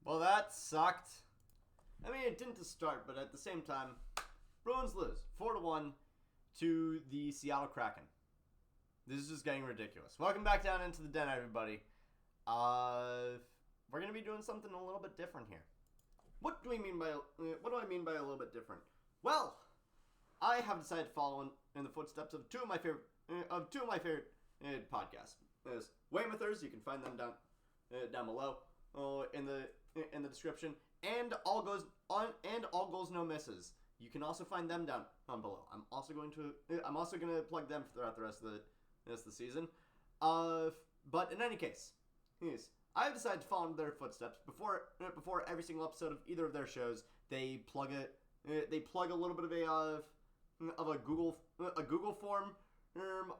Well, that sucked. I mean, it didn't to start, but at the same time, Bruins lose 4-1 to the Seattle Kraken. This is just getting ridiculous. Welcome back down into the den, everybody. We're gonna be doing something a little bit different here. What do I mean by a little bit different? Well, I have decided to follow in the footsteps of two of my favorite podcasts. There's Weymouthers. You can find them down below in the description, and All Goals No Misses. You can also find them down below. I'm also going to plug them throughout the rest of the season. But in any case, yes, I've decided to follow in their footsteps. Before every single episode of either of their shows, they plug a little bit of a Google form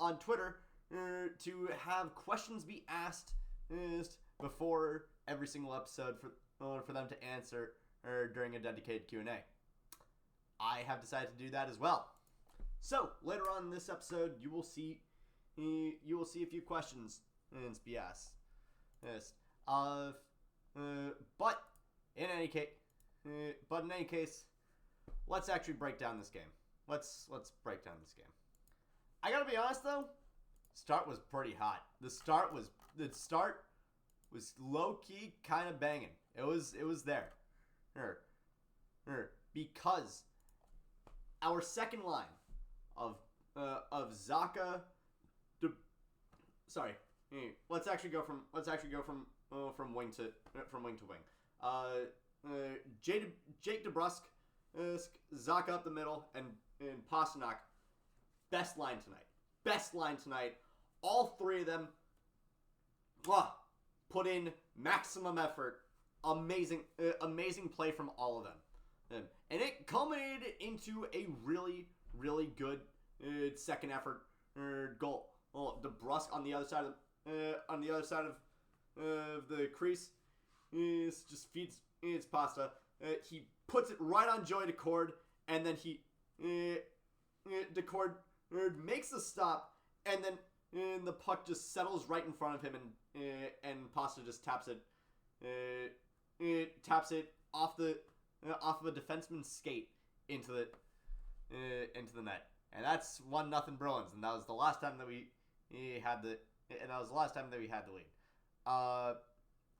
on Twitter to have questions be asked before every single episode for them to answer during a dedicated Q&A. I have decided to do that as well. So later on in this episode, you will see a few questions be asked. Yes. But in any case, let's actually break down this game. Let's break down this game. I gotta be honest though, start was pretty hot. The start was low key kind of banging. It was there, because our second line of Zaka. Let's actually go from wing to wing. Jake DeBrusk, Zaka up the middle, and Pasternak. Best line tonight. All three of them put in maximum effort. Amazing play from all of them. And it culminated into a really, really good second effort goal. Well, DeBrusk on the other side of the crease just feeds Pasta. He puts it right on Joey Decord, and then Decord makes the stop, and then the puck just settles right in front of him, and Pasta just taps it off of a defenseman's skate into the net, and that's 1-0 Bruins, and that was the last time that we had the lead.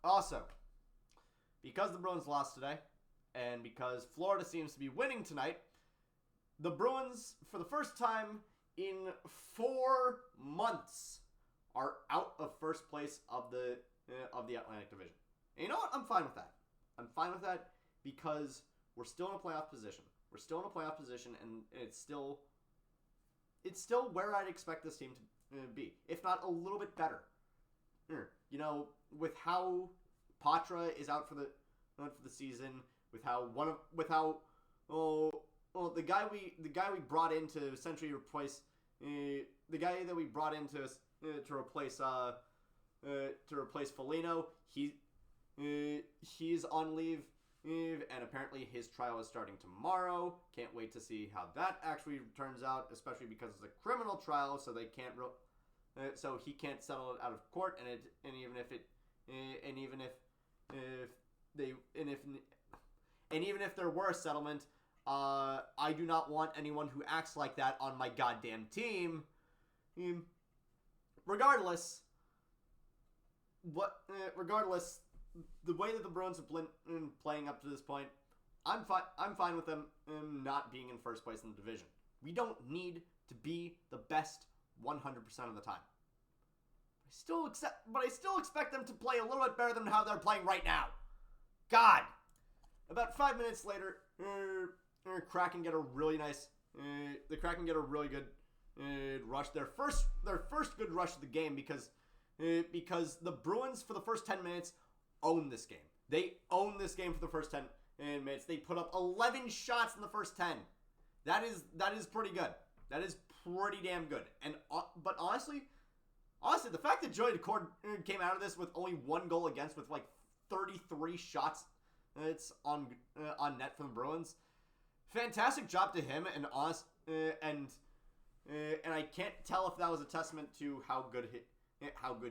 Also, because the Bruins lost today, and because Florida seems to be winning tonight, the Bruins, for the first time in 4 months, are out of first place of the Atlantic Division. And you know what? I'm fine with that. I'm fine with that because we're still in a playoff position. And it's still where I'd expect this team to be, if not a little bit better. You know, with how Patra is out for the season, with how the guy we brought in to essentially replace the guy that we brought in to replace Foligno, he's on leave, and apparently his trial is starting tomorrow. Can't wait to see how that actually turns out, especially because it's a criminal trial, so they can't so he can't settle it out of court, and even if there were a settlement, I do not want anyone who acts like that on my goddamn team. Regardless, the way that the Bruins have been playing up to this point, I'm fine with them not being in first place in the division. We don't need to be the best 100% of the time. But I still expect them to play a little bit better than how they're playing right now. God. About 5 minutes later, Kraken get a really good rush. Their first good rush of the game because the Bruins for the first 10 minutes own this game. They own this game for the first 10 minutes. They put up 11 shots in the first 10. That is pretty good. That is pretty damn good. But honestly, the fact that Joey Decord came out of this with only 1 goal against, with like 33 shots on net from the Bruins, fantastic job to him. And I can't tell if that was a testament to how good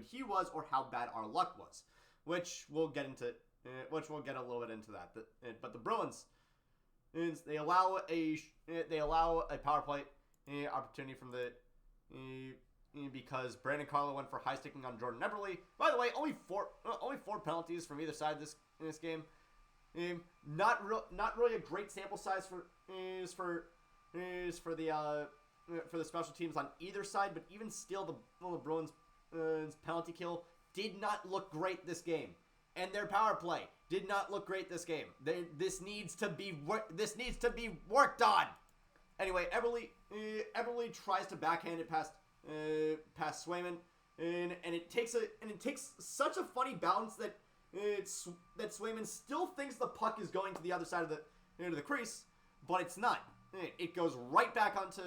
he was or how bad our luck was, which we'll get into which we'll get a little bit into that. But the Bruins, they allow a power play opportunity from the because Brandon Carlo went for high sticking on Jordan Eberle. By the way, only four penalties from either side in this game. Not really a great sample size for the special teams on either side, but even still, the Bruins penalty kill did not look great this game, and their power play did not look great this game. This needs to be worked on. Anyway, Eberle tries to backhand it past Swayman, and it takes such a funny balance that Swayman still thinks the puck is going to the other side of the crease, but it's not. It goes right back onto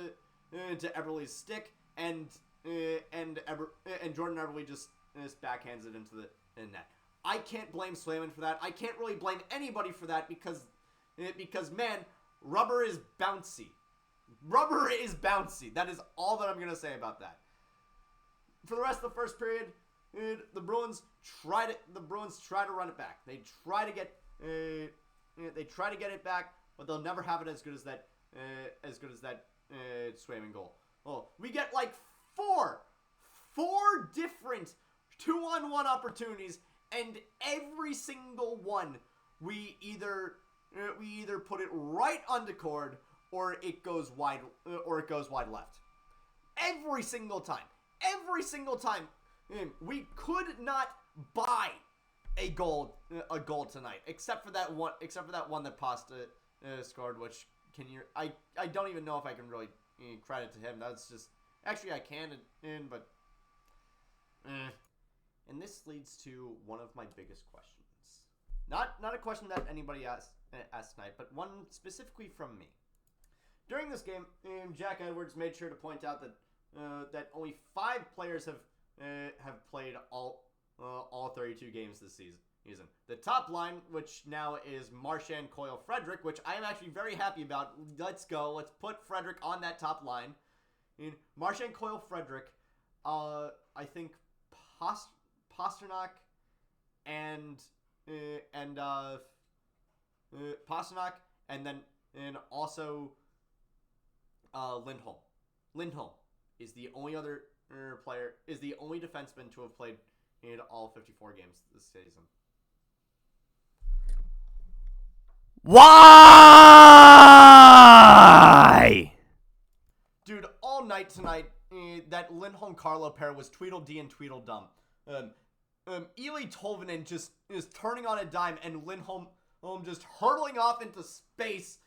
to Eberle's stick, and Jordan Eberle just backhands it into the net. I can't blame Swayman for that. I can't really blame anybody for that because man, rubber is bouncy. Rubber is bouncy. That is all that I'm gonna say about that. For the rest of the first period, the Bruins try to run it back. They try to get it back, but they'll never have it as good as that Swayman goal. Oh, we get like four different 2-on-1 opportunities, and every single one we either put it right onto cord or it goes wide left. Every single time. We could not buy a goal tonight, except for that one that Pasta scored, which I don't even know if I can really credit to him. That's just actually I can, but and this leads to one of my biggest questions. Not a question that anybody asked tonight, but one specifically from me. During this game, Jack Edwards made sure to point out that only 5 players have played all 32 games this season. The top line, which now is Marchand, Coyle, Frederick, which I am actually very happy about. Let's go. Let's put Frederick on that top line. Marchand, Coyle, Frederick. I think Pasternak and Pasternak, and also Lindholm. Lindholm is the only other is the only defenseman to have played in all 54 games this season. Why? Dude, all night tonight, that Lindholm-Carlo pair was Tweedledee and Tweedledum. Eli Tolvanen just is turning on a dime, and Lindholm just hurtling off into space.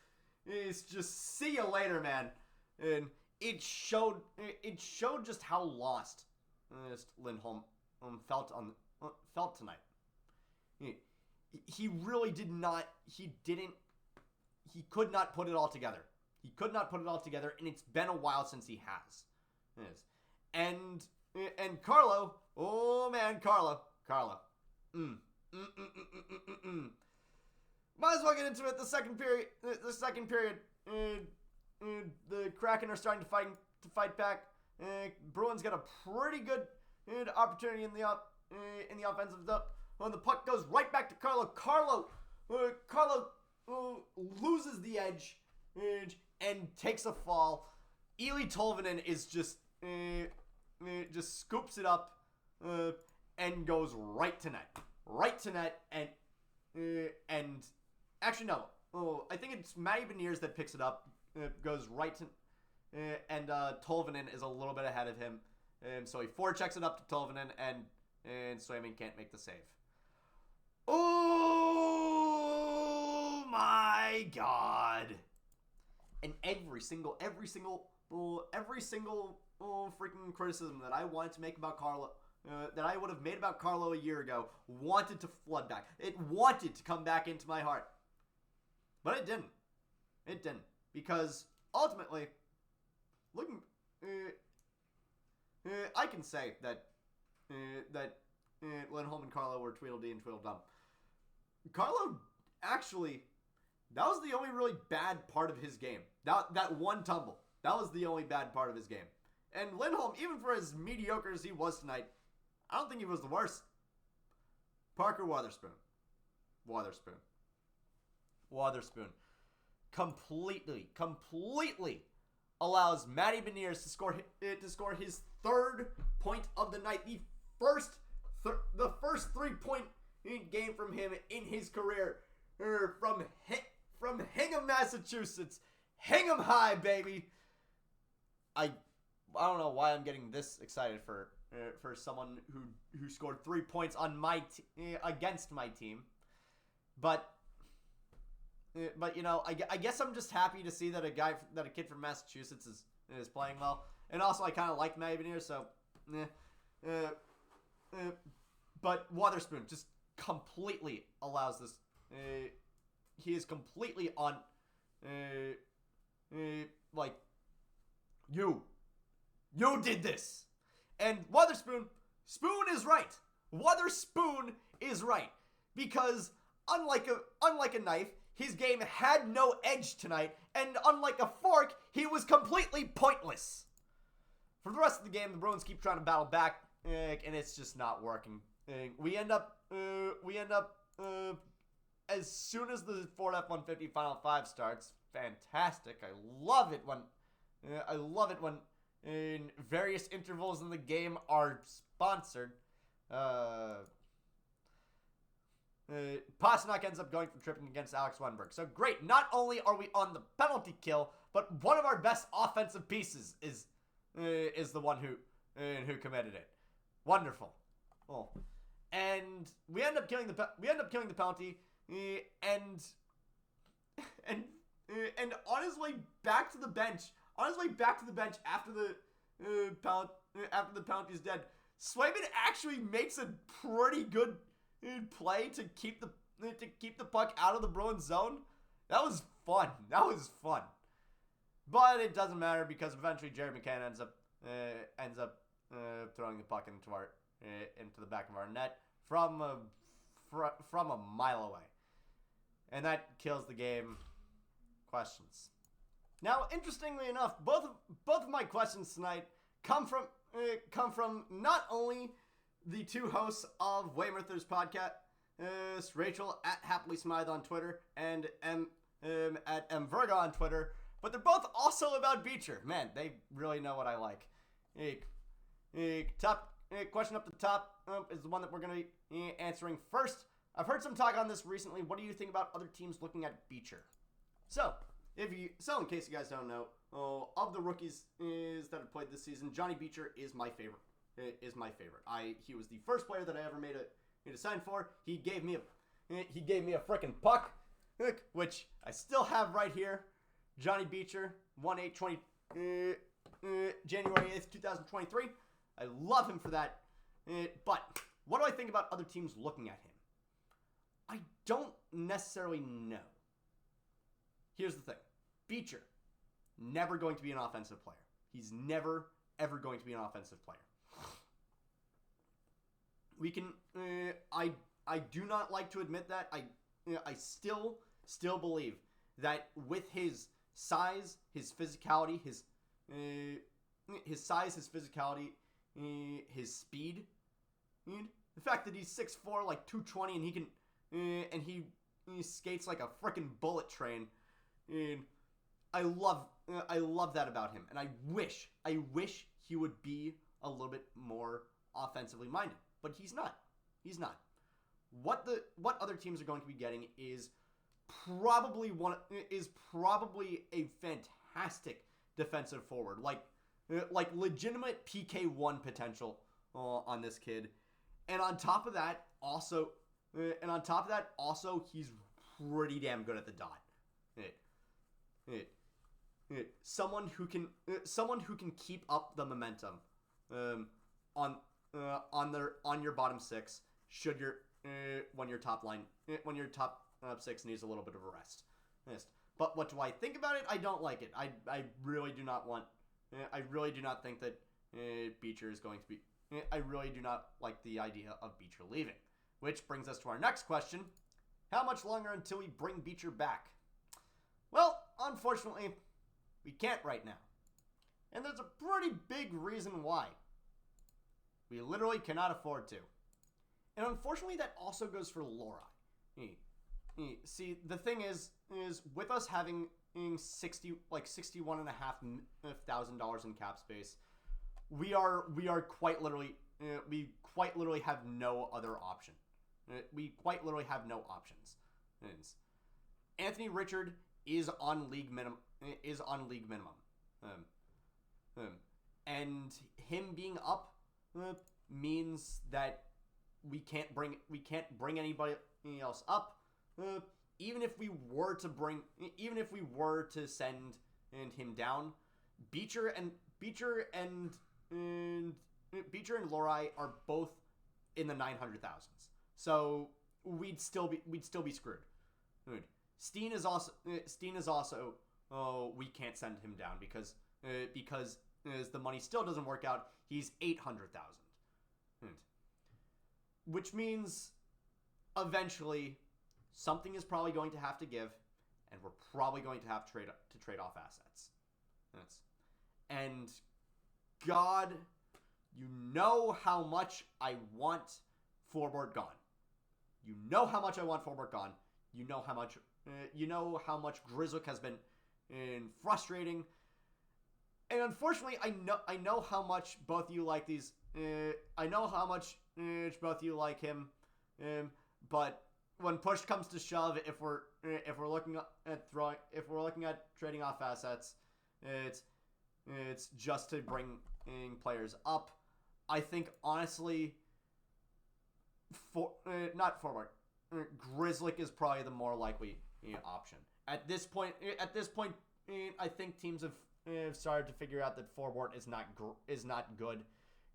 Is just see you later, man. And it showed just how lost Lindholm felt tonight. He really did not. He could not put it all together. And it's been a while since he has. And Carlo, oh man, Carlo. Might as well get into it. The second period. The Kraken are starting to fight back. Bruins got a pretty good opportunity in the offensive zone. When the puck goes right back to Carlo. Carlo loses the edge and takes a fall. Eli Tolvanen is just scoops it up and goes right to net, and actually no. I think it's Matty Beniers that picks it up. Goes right to, and Tolvanen is a little bit ahead of him, so he forechecks it up to Tolvanen, and Swayman can't make the save. Oh my God! And every single freaking criticism that I wanted to make about Carlo, that I would have made about Carlo a year ago, wanted to flood back. It wanted to come back into my heart, but it didn't. Because ultimately, I can say that Lindholm and Carlo were Tweedledee and Tweedledum. Carlo, actually, that was the only really bad part of his game. That one tumble, that was the only bad part of his game. And Lindholm, even for as mediocre as he was tonight, I don't think he was the worst. Parker Wotherspoon. Wotherspoon completely allows Matty Beniers to score his third point of the night. The first 3-point game from him in his career from Hingham, Massachusetts. Hingham High, baby. I don't know why I'm getting this excited for someone who scored 3 points on against my team, but you know, I guess I'm just happy to see that a kid from Massachusetts is playing well, and also I kind of like Matty Beniers, so but Wotherspoon just completely allows this. He is completely on like, you did this. And Wotherspoon is right. Wotherspoon is right. Because unlike a knife, his game had no edge tonight. And unlike a fork, he was completely pointless. For the rest of the game, the Bruins keep trying to battle back, and it's just not working. We end up as soon as the Ford F-150 Final 5 starts. Fantastic. I love it when in various intervals in the game are sponsored. Pasternak ends up going for tripping against Alex Wenberg. So great. Not only are we on the penalty kill, but one of our best offensive pieces is the one who committed it. Wonderful. Oh. And we end up killing the penalty, and on his way back to the bench, after the penalty is dead, Swayman actually makes a pretty good play to keep the puck out of the Bruins zone. That was fun. But it doesn't matter because eventually Jared McCann ends up throwing the puck into the back of our net from a mile away, and that kills the game. Questions. Now, interestingly enough, both of my questions tonight come from not only the two hosts of Weymouthers podcast, Rachel at Happily Smythe on Twitter and at Mverga on Twitter, but they're both also about Beecher. Man, they really know what I like. Top question up the top is the one that we're going to be answering first. I've heard some talk on this recently. What do you think about other teams looking at Beecher? So in case you guys don't know, of the rookies that have played this season, Johnny Beecher is my favorite. He was the first player that I ever made a sign for. He gave me a freaking puck, which I still have right here. Johnny Beecher, January 8th, 2023. I love him for that. But what do I think about other teams looking at him? I don't necessarily know. Here's the thing. Beecher, never going to be an offensive player. He's never, ever going to be an offensive player. We can, I do not like to admit that. I still believe that with his size, his physicality, his speed, the fact that he's 6'4", like 220, and he can, and he skates like a freaking bullet train. I love that about him, and I wish he would be a little bit more offensively minded, but he's not. What other teams are going to be getting is probably a fantastic defensive forward, like legitimate PK1 potential on this kid, and on top of that, also he's pretty damn good at the dot. Someone who can keep up the momentum on your bottom six when your top six needs a little bit of a rest. But what do I think about it? I don't like it. I really do not think that Beecher is going to be. I really do not like the idea of Beecher leaving. Which brings us to our next question: how much longer until we bring Beecher back? Well, unfortunately, we can't right now. And there's a pretty big reason why. We literally cannot afford to. And unfortunately, that also goes for Lori. see, the thing is with us having 61,500 dollars in cap space, we are quite literally have no other option. We quite literally have no options. Anthony Richard is on league minimum. And him being up means that we can't bring anybody else up. Even if we were to send him down, Beecher and Lorai are both in the 900,000s. So we'd still be screwed. Steen is also we can't send him down because the money still doesn't work out. He's 800,000. Which means eventually something is probably going to have to give, and we're probably going to have to trade off assets. And God, you know how much I want Forward gone. You know how much I want Forward gone. You know how much Grizzlick has been frustrating. And unfortunately, I know how much both of you like these. I know how much both of you like him. But when push comes to shove, if we're looking at trading off assets, it's just to bring players up. I think honestly, not Forward, Grizzlick is probably the more likely option at this point. I think teams have started to figure out that Forward is not good.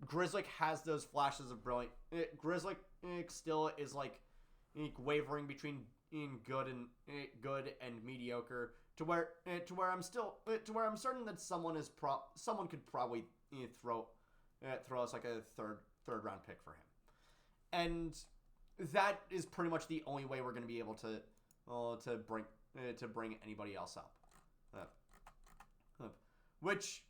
Grizzlick has those flashes of brilliant. Grizzlick still is like wavering between good and mediocre to where I'm certain that someone could probably throw us like a third round pick for him, and that is pretty much the only way we're going to be able to bring anybody else up. Which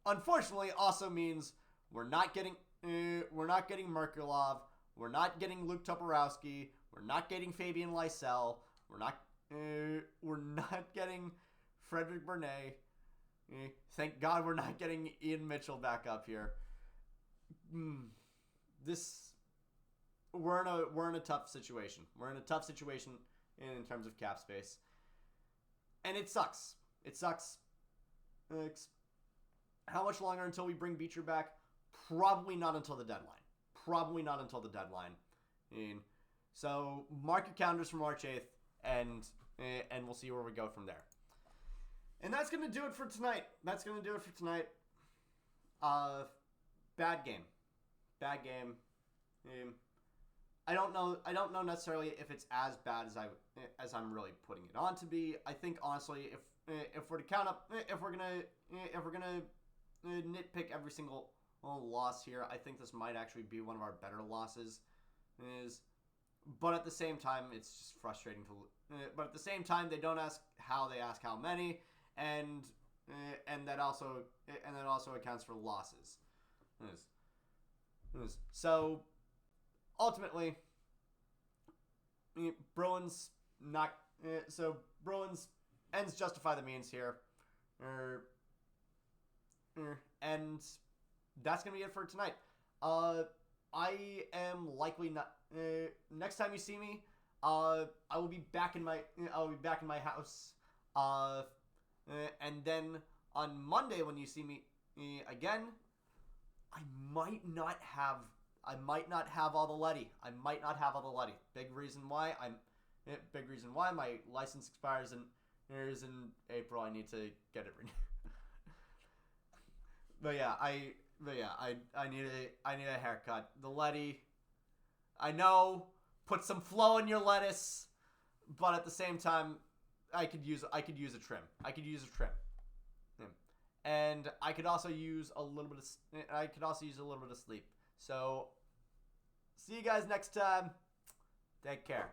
unfortunately also means we're not getting Merkulov, we're not getting Luke Toporowski, we're not getting Fabian Lysell, we're not getting Frederick Bernay. Thank God we're not getting Ian Mitchell back up here. We're in a tough situation. We're in a tough situation in terms of cap space, and it sucks. It sucks. How much longer until we bring Beecher back? Probably not until the deadline. So mark your calendars for March 8th, and we'll see where we go from there. And that's gonna do it for tonight. Bad game. I don't know necessarily if it's as bad as I'm really putting it on to be. I think honestly, if we're to count up, if we're gonna nitpick every single loss here, I think this might actually be one of our better losses. But at the same time, it's just frustrating to. But at the same time, they don't ask how; they ask how many, and that also accounts for losses. So ultimately, Bruins ends justify the means here, and that's gonna be it for tonight. I am likely not. Next time you see me, I will be back in my house. And then on Monday when you see me again, I might not have all the Letty. Big reason why my license expires in April. I need to get it renewed. But yeah, I need a haircut. The Letty, I know, put some flow in your lettuce, but at the same time, I could use a trim. And I could also use a little bit of sleep. So, see you guys next time. Take care.